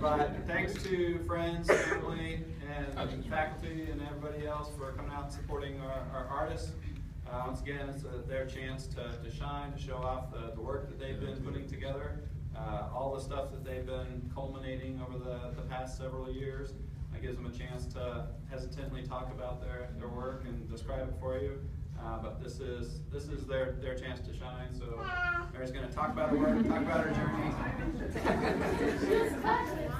But thanks to friends, family, and faculty and everybody else for coming out and supporting our artists. Once again, it's their chance to shine, to show off the work that they've been putting together, all the stuff that they've been culminating over the past several years. It gives them a chance to hesitantly talk about their work and describe it for you. But this is their chance to shine. So Mary's going to talk about her work, talk about her journey.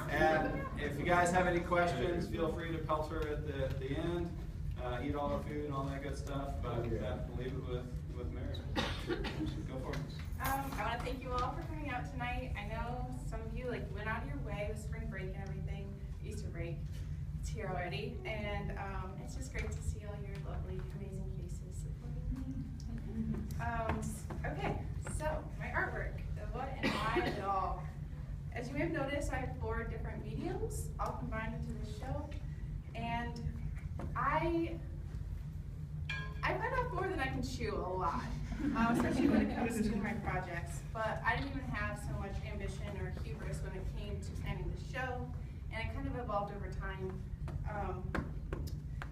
And if you guys have any questions, feel free to pelt her at the end. Eat all her food and all that good stuff. But we'll leave it with Mary. Go for it. I want to thank you all for coming out tonight. I know some of you went out of your way with spring break and everything, Easter break. It's here already, and it's just great to see all your lovely, amazing faces supporting me. Okay, so my artwork, the what and why of it all. As you may have noticed, I have 4 different mediums all combined into this show, and I bite off more than I can chew a lot, especially when it comes to my projects. But I didn't even have so much ambition or hubris when it came to planning the show, and it kind of evolved over time.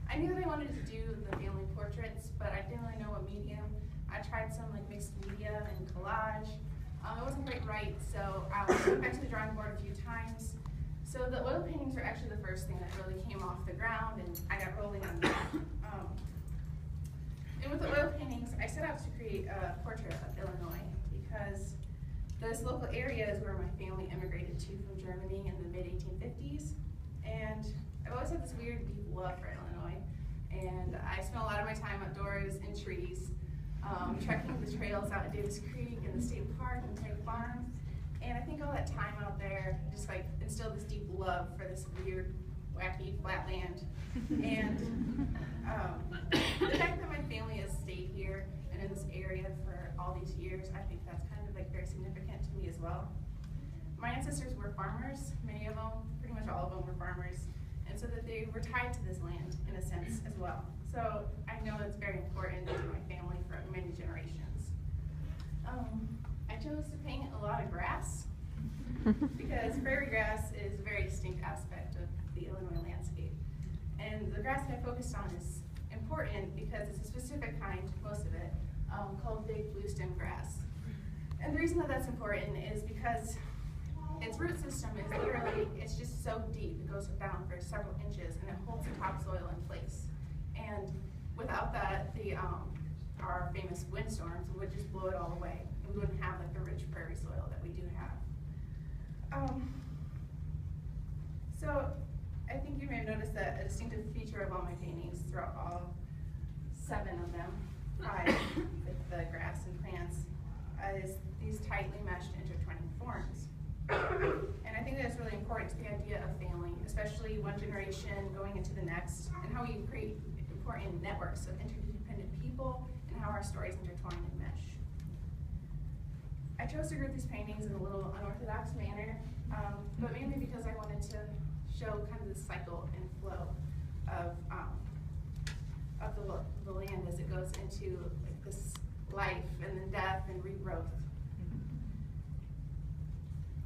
I knew that I wanted to do the family portraits, but I didn't really know what medium. I tried some mixed media and collage. It wasn't quite right, so I went back to the drawing board a few times. So the oil paintings were actually the first thing that really came off the ground, and I got rolling on that. And with the oil paintings, I set out to create a portrait of Illinois because this local area is where my family immigrated to from Germany in the mid-1850s. And I've always had this weird, deep love for Illinois. And I spent a lot of my time outdoors in trees, trekking the trails out at Davis Creek and the state park and Craig Farm. And I think all that time out there just instilled this deep love for this weird, wacky, flat land. And the fact that my family has stayed here and in this area for all these years, I think that's kind of very significant to me as well. My ancestors were farmers, many of them, pretty much all of them were farmers, and so that they were tied to this land in a sense as well. So I know it's very important to my family for many generations. I chose to paint a lot of grass because prairie grass is a very distinct aspect of the Illinois landscape. And the grass that I focused on is important because it's a specific kind, most of it, called big blue stem grass. And the reason that that's important is because its root system is it's just so deep, it goes down for several inches and it holds the topsoil in place. And without that, our famous windstorms would just blow it all away. And we wouldn't have the rich prairie soil that we do have. So I think you may have noticed that a distinctive feature of all my paintings throughout all 7 of them, 5 with the grass and plants, is these tightly meshed intertwining forms. And I think that it's really important to the idea of family, especially one generation going into the next, and how we create important networks of interdependent people and how our stories intertwine and mesh. I chose to group these paintings in a little unorthodox manner, but mainly because I wanted to show kind of the cycle and flow of the land as it goes into this life and then death and regrowth.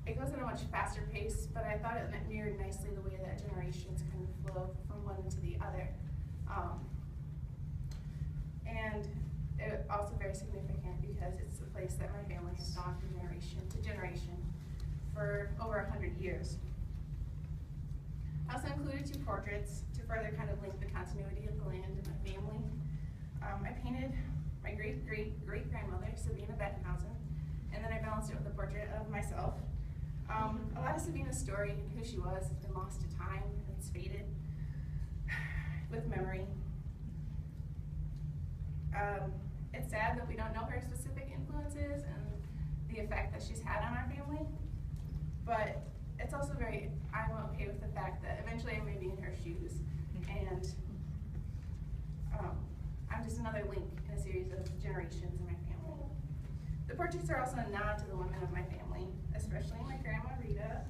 It goes at a much faster pace, but I thought it mirrored nicely the way that generations kind of flow from one to the other. And it's also very significant because it's a place that my family has gone from generation to generation for over 100 years. I also included 2 portraits to further kind of link the continuity of the land and my family. I painted my great-great-great-grandmother, Sabina Bettenhausen, and then I balanced it with a portrait of myself. A lot of Sabina's story and who she was has been lost to time. It's faded with memory. It's sad that we don't know her specific influences and the effect that she's had on our family, but it's also I'm okay with the fact that eventually I may be in her shoes, and I'm just another link in a series of generations in my family. The portraits are also a nod to the women of my family, especially my grandma Rita,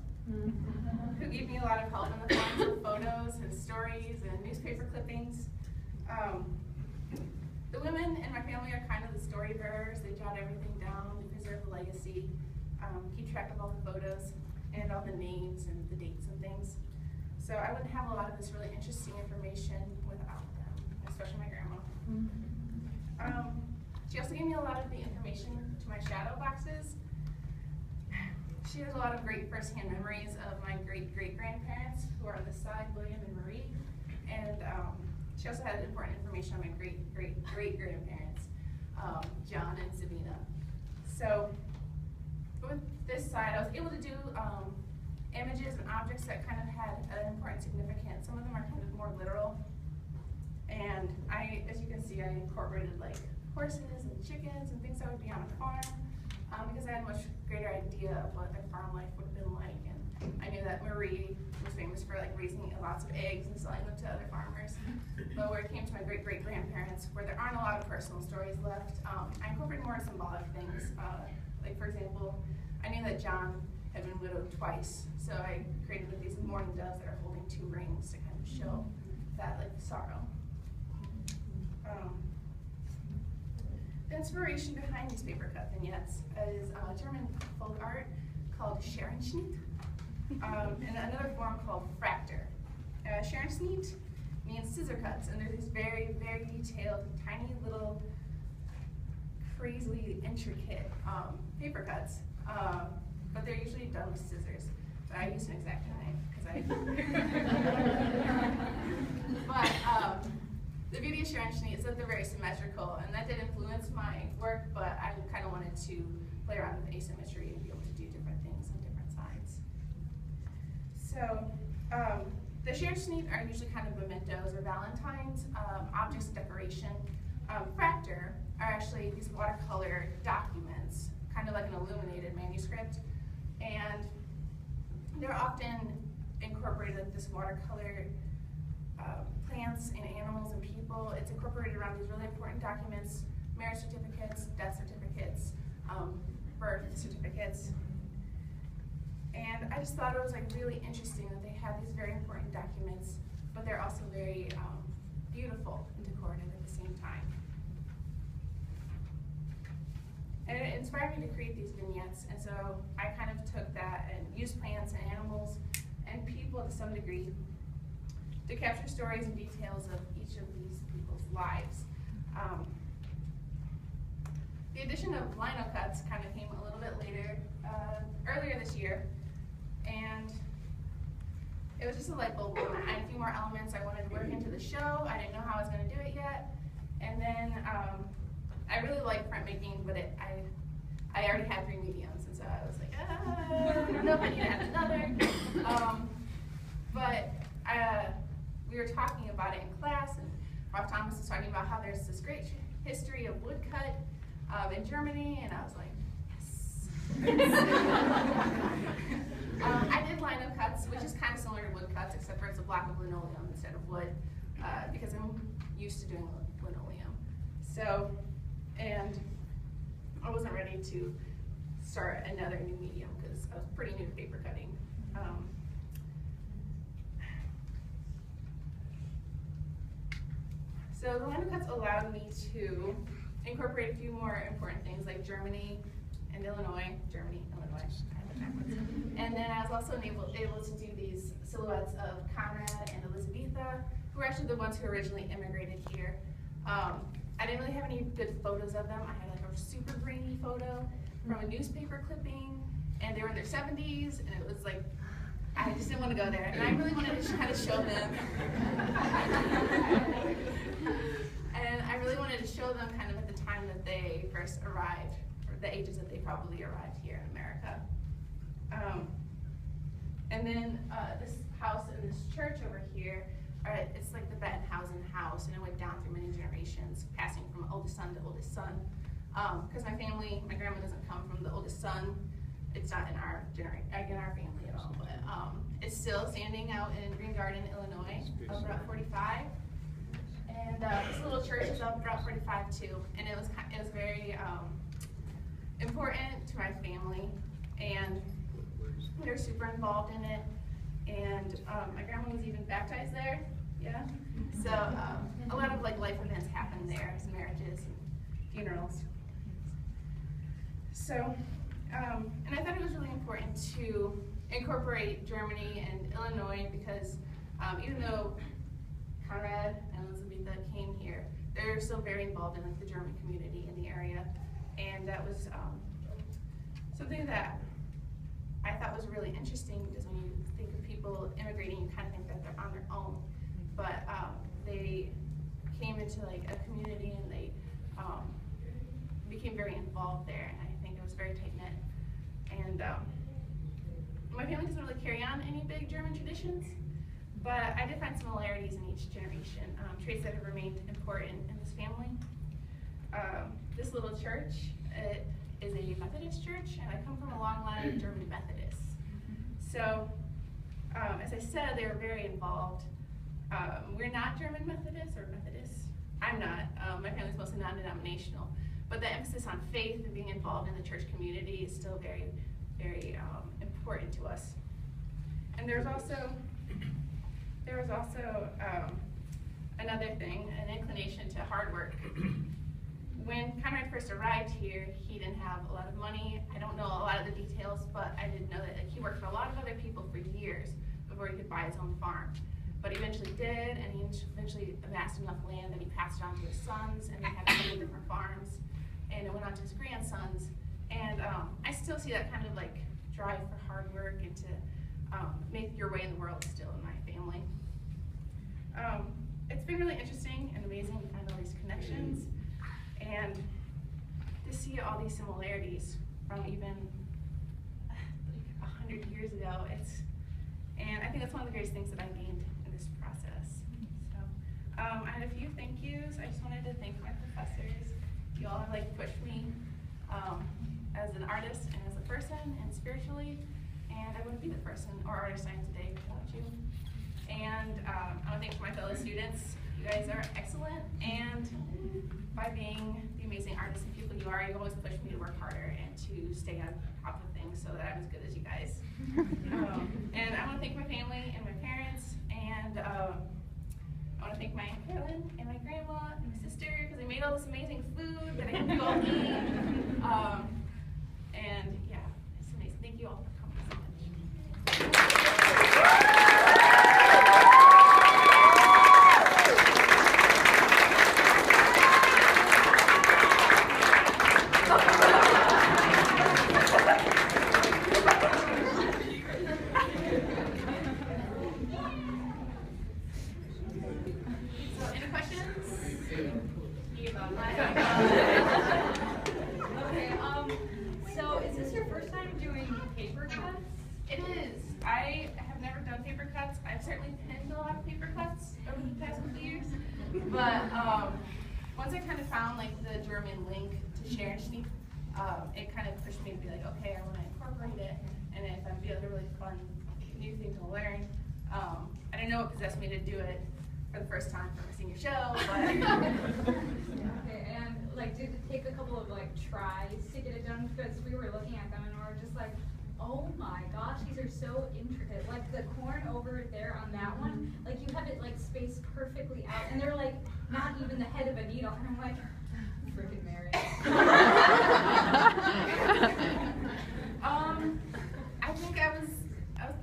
who gave me a lot of help in the forms of photos and stories and newspaper clippings. The women in my family are kind of the story bearers. They jot everything down, they preserve the legacy, keep track of all the photos. and all the names and the dates and things. So I wouldn't have a lot of this really interesting information without them, especially my grandma. She also gave me a lot of the information to my shadow boxes. She has a lot of great firsthand memories of my great-great-grandparents, who are on this side, William and Marie. And she also had important information on my great-great-great-grandparents, John and Sabina. So with this side, I was able to do images and objects that kind of had an important significance. Some of them are kind of more literal. And as you can see, I incorporated like horses and chickens and things that would be on a farm, because I had a much greater idea of what their farm life would have been like. And I knew that Marie was famous for like raising lots of eggs and selling them to other farmers. But where it came to my great-great-grandparents, where there aren't a lot of personal stories left, I incorporated more symbolic things. Like for example, I knew that John had been widowed twice, so I created these mourning doves that are holding 2 rings to kind of show that like sorrow. The inspiration behind these paper cut vignettes is German folk art called Scherenschnitt, and another form called Fraktur. Scherenschnitt means scissor cuts, and they're these very, very detailed, tiny little, crazily intricate paper cuts, but they're usually done with scissors. But I use an X-Acto knife because the beauty of Scherenschnitt is that they're very symmetrical, and that did influence my work, but I kind of wanted to play around with asymmetry and be able to do different things on different sides. So the Scherenschnitt are usually kind of mementos or valentines, objects of decoration. Fraktur are actually these watercolor documents, kind of like an illuminated manuscript, and they're often incorporated with this watercolor plants and animals and people. It's incorporated around these really important documents, marriage certificates, death certificates, birth certificates. And I just thought it was like really interesting that they have these very important documents, but they're also very beautiful and decorative at the same time. And it inspired me to create these vignettes, and so I kind of took that and used plants and animals and people to some degree to capture stories and details of each of these people's lives. The addition of lino cuts kind of came a little bit later, earlier this year, and it was just a light bulb moment. I had a few more elements I wanted to work into the show. I didn't know how I was going to do it yet, and then I really like printmaking, but I already had 3 mediums, and so I was like, I don't know if I need to add another. But we were talking about it in class, and Prof. Thomas was talking about how there's this great history of woodcut in Germany, and I was like, yes. I did lino cuts, which is kind of similar to woodcuts, except for it's a block of linoleum instead of wood, because I'm used to doing linoleum. So, and I wasn't ready to start another new medium because I was pretty new to paper cutting. So the lino cuts allowed me to incorporate a few more important things like Germany and Illinois. Germany, Illinois, and then I was also able to do these silhouettes of Conrad and Elizabetha, who were actually the ones who originally immigrated here. I didn't really have any good photos of them. I had like a super grainy photo from a newspaper clipping, and they were in their 70s, and it was like, I just didn't want to go there, and I really wanted to kind of show them. And I really wanted to show them kind of at the time that they first arrived, or the ages that they probably arrived here in America. And then this house and this church over here, it's like the Bettenhausen house, and it went down through many generations, passing from oldest son to oldest son. Because my grandma doesn't come from the oldest son. It's not in our family at all, but it's still standing out in Green Garden, Illinois, up Route 45. And this little church is up Route 45 too, and it was very important to my family, and they were super involved in it. And my grandma was even baptized there, yeah. So a lot of like life events happened there, some marriages and funerals. So And I thought it was really important to incorporate Germany and Illinois because even though Conrad and Elizabeth came here, they're still very involved in like the German community in the area, and that was something that I thought was really interesting because when you think of people immigrating, you kind of think that they're on their own, but they came into like a community and they became very involved there, and I think it was very tight-knit. And my family doesn't really carry on any big German traditions, but I did find similarities in each generation, traits that have remained important in this family. This little church, it is a Methodist church, and I come from a long line of German Methodists. So, as I said, they were very involved. We're not German Methodists or Methodists. I'm not. My family's mostly non-denominational. But the emphasis on faith and being involved in the church community is still very, very important to us. And there was also another thing, an inclination to hard work. When Conrad first arrived here, he didn't have a lot of money. I don't know a lot of the details, but I did know that he worked for a lot of other people for years before he could buy his own farm. But he eventually did, and he eventually amassed enough land that he passed it on to his sons, and they had a couple different farms, and it went on to his grandsons. And I still see that kind of like drive for hard work and to make your way in the world still in my family. It's been really interesting and amazing to find all these connections and to see all these similarities from even like 100 years ago. And I think that's one of the greatest things that I gained in this process. So I had a few thank yous. I just wanted to thank my professors. You all have like pushed me as an artist and as a person and spiritually, and I wouldn't be the person or artist I am today without you. And I want to thank my fellow students. You guys are excellent, and by being the amazing artists and people you are, you always push me to work harder and to stay on top of things so that I'm as good as you guys. And I want to thank my family and my parents, and I want to thank my Aunt Carolyn and my grandma and my sister because they made all this amazing food that I hope you all eat. And yeah, it's amazing. Thank you all for coming so much. So is this your first time doing paper cuts? It is. I have never done paper cuts. I've certainly pinned a lot of paper cuts over the past couple years. But once I kind of found like the German link to Sharenschnitt, it kind of pushed me to be like, okay, I want to incorporate it. And if that'd be a really fun new thing to learn. I didn't know what possessed me to do it for the first time for my senior show, but Okay, and like, did it take a couple of like tries to get it done? Because we were looking at them and we were just like, oh my gosh, these are so intricate. Like the corn over there on that one, like you have it like spaced perfectly out, and they're like not even the head of a needle, and I'm like, freaking Mary. I think I was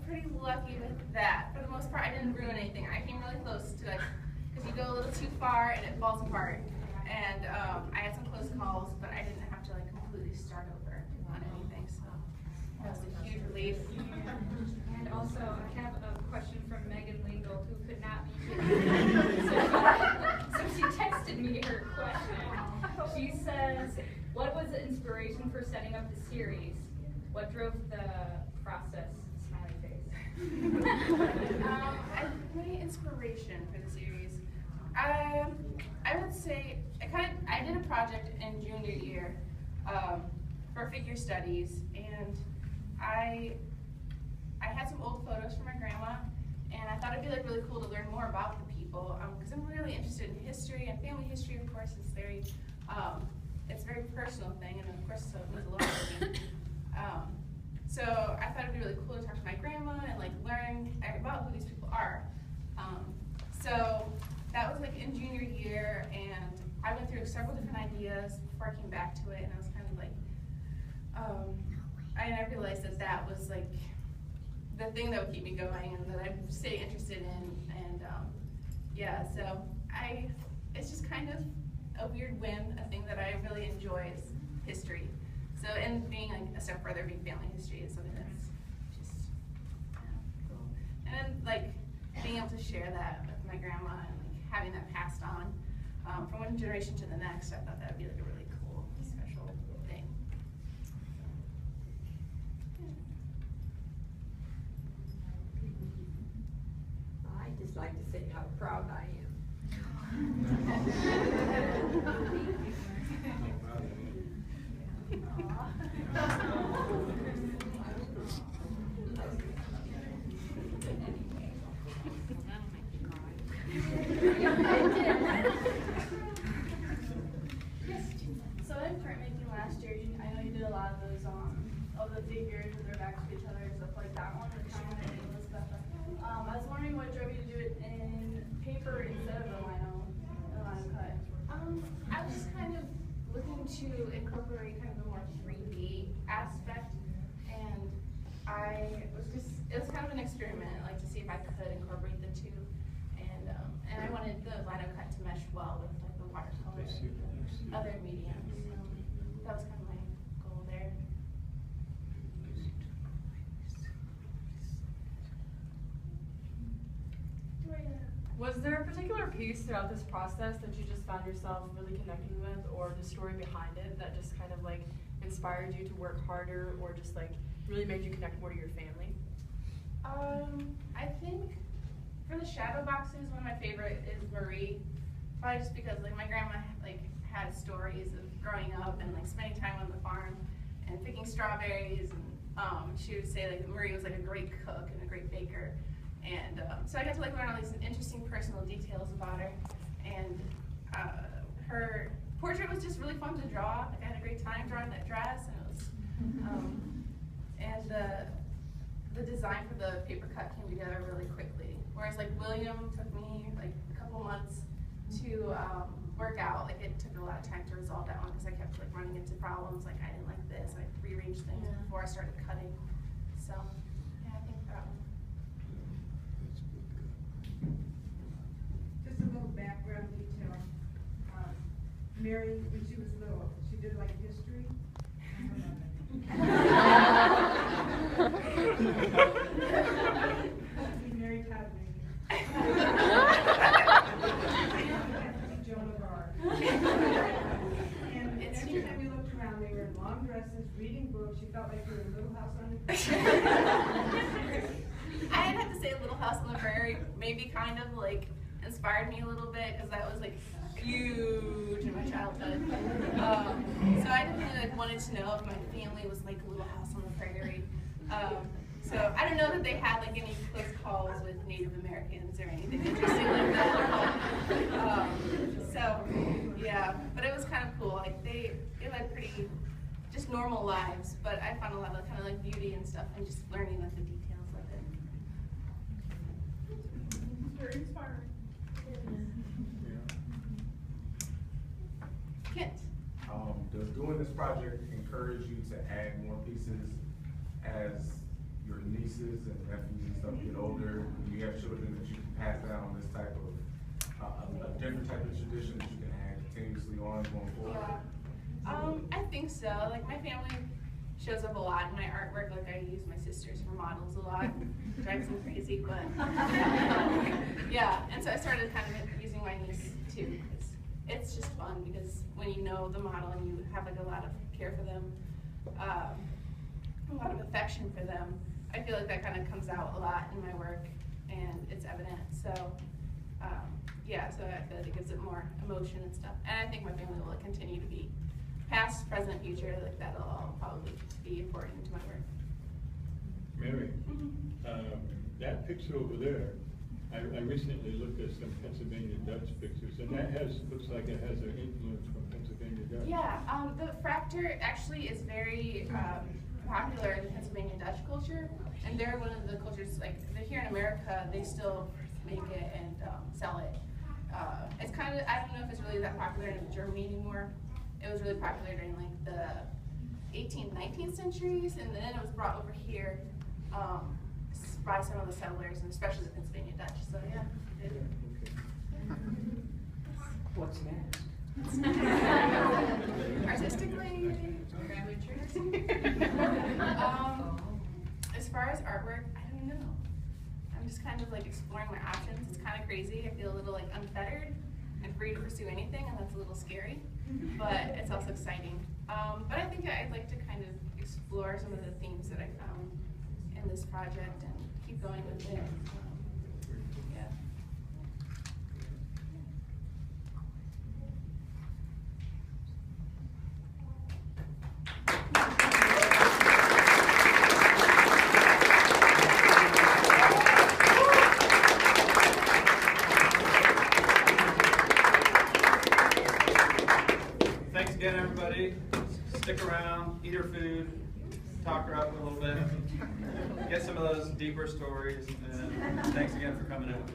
pretty lucky with that. For the most part, I didn't ruin anything. I came really close to like, because you go a little too far and it falls apart. And I had some close calls, but I didn't have to like completely start over on anything. So that was a huge relief. And also, I have a question from Megan Legal, who could not be here. So she texted me her question. She says, what was the inspiration for setting up the series? What drove the process? Smiley face. My inspiration for the series, I would say, I did a project in junior year for figure studies, and I had some old photos from my grandma, and I thought it'd be like really cool to learn more about the people, because I'm really interested in history, and family history, of course, is very, it's a very personal thing, and of course, so it means a lot to me. So I thought it'd be really cool to talk to my grandma and like learn about who these people are. So that was like in junior year, and I went through several different ideas before I came back to it, and I was kind of like, I realized that that was like the thing that would keep me going and that I'd stay interested in. And yeah, so it's just kind of a weird whim. A thing that I really enjoy is history. So, and being like a step further, being family history is something that's just cool. And like being able to share that with my grandma and like having that passed on from one generation to the next, I thought that would be like a really cool, special thing. I'd just like to say how proud I am. So in printmaking last year, I know you did a lot of those of the figures with their backs to each other and stuff like that one, the time and all this stuff. I was wondering what drove you to do it in paper instead of a lino cut. I was just kind of looking to incorporate kind of a more 3D aspect, and it was kind of an experiment, like to see if I could incorporate the two, and I wanted the lino cut to mesh well with like the watercolor and the other mediums. That was kind of my goal there. Was there a particular piece throughout this process that you just found yourself really connecting with, or the story behind it that just kind of like inspired you to work harder, or just like really made you connect more to your family? I think for the shadow boxes, one of my favorite is Marie. Probably just because like my grandma like had stories of growing up and like spending time on the farm and picking strawberries, and she would say like Marie was like a great cook and a great baker. And so I got to like learn all these interesting personal details about her, and her portrait was just really fun to draw. Like I had a great time drawing that dress, and it was, and the design for the paper cut came together really quickly. Whereas like William took me like a couple months to work out. Like it took a lot of time to resolve that one because I kept like running into problems. Like I didn't like this. I rearranged things before I started cutting. So yeah, I think that one. Just a little background detail. Mary, when she was little, she did like history. Mary taught me. Joan of Arc. And every time you looked around, they were in long dresses, reading books. You felt like you were in Little House on the Prairie. I'd have to say Little House on the Prairie maybe kind of like inspired me a little bit because that was like huge in my childhood. So I definitely like wanted to know if my family was like Little House on the Prairie. So I don't know that they had like any close calls with Native Americans or anything interesting like that. So yeah, but it was kind of cool. Like they had pretty just normal lives, but I found a lot of kind of like beauty and stuff and just learning like the details of it. Very inspiring. Kent. Does doing this project encourage you to add more pieces as your nieces and nephews and stuff get older? Do you have children that you can pass down this type of, a different type of tradition that you can add continuously on going forward? Yeah. I think so. Like my family shows up a lot in my artwork. Like I use my sisters for models a lot. Drives them crazy, but yeah. And so I started kind of using my niece too. It's just fun because when you know the model and you have like a lot of care for them, a lot of affection for them, I feel like that kind of comes out a lot in my work and it's evident. So yeah, so I feel like it gives it more emotion and stuff. And I think my family will continue to be past, present, future, like that'll all probably be important to my work. Mary, that picture over there, I recently looked at some Pennsylvania Dutch pictures, and that looks like it has an influence from Pennsylvania Dutch. Yeah, the fractor actually is very popular in Pennsylvania Dutch culture, and they're one of the cultures, like here in America, they still make it and sell it. It's kind of, I don't know if it's really that popular in Germany anymore. It was really popular during like the 18th, 19th centuries, and then it was brought over here by some of the settlers, and especially the Pennsylvania Dutch. So yeah. What's next? Artistically, family tree. As far as artwork, I don't know. I'm just kind of like exploring my options. It's kind of crazy. I feel a little like unfettered and free to pursue anything, and that's a little scary, but it's also exciting. But I think I'd like to kind of explore some of the themes that I found in this project and keep going with it. Yeah. Thanks again, everybody. Stick around, eat her food, talk her up a little bit, get some of those deeper stories, and thanks again for coming out.